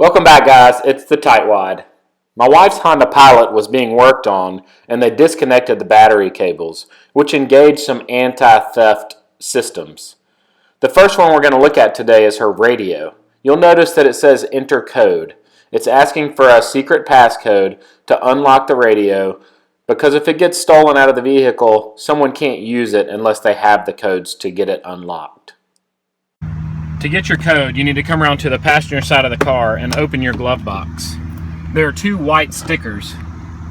Welcome back, guys. It's the TightWad. My wife's Honda Pilot was being worked on and they disconnected the battery cables, which engaged some anti-theft systems. The first one we're going to look at today is her radio. You'll notice that it says enter code. It's asking for a secret passcode to unlock the radio because if it gets stolen out of the vehicle, someone can't use it unless they have the codes to get it unlocked. To get your code, you need to come around to the passenger side of the car and open your glove box. There are two white stickers.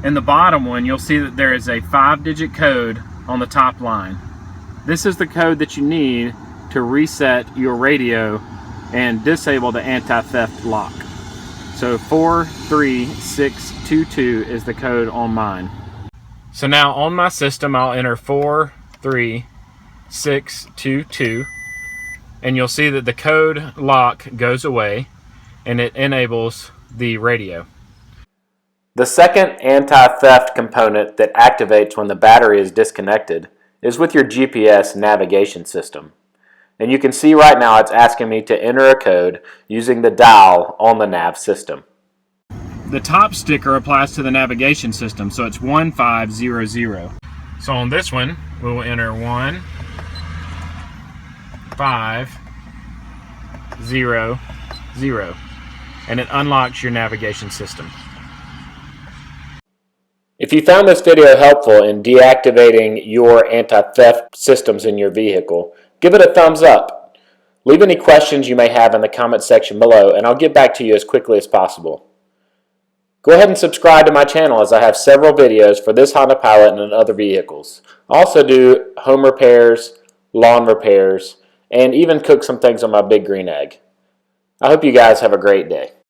In the bottom one, you'll see that there is a 5-digit code on the top line. This is the code that you need to reset your radio and disable the anti-theft lock. So 43622 is the code on mine. So now on my system, I'll enter 43622. And you'll see that the code lock goes away and it enables the radio. The second anti-theft component that activates when the battery is disconnected is with your GPS navigation system. And you can see right now it's asking me to enter a code using the dial on the nav system. The top sticker applies to the navigation system, so it's 1500. So on this one, we will enter 1500, and it unlocks your navigation system. If you found this video helpful in deactivating your anti-theft systems in your vehicle, give it a thumbs up. Leave any questions you may have in the comment section below, and I'll get back to you as quickly as possible. Go ahead and subscribe to my channel as I have several videos for this Honda Pilot and other vehicles. I also do home repairs, lawn repairs, and even cook some things on my big green egg. I hope you guys have a great day.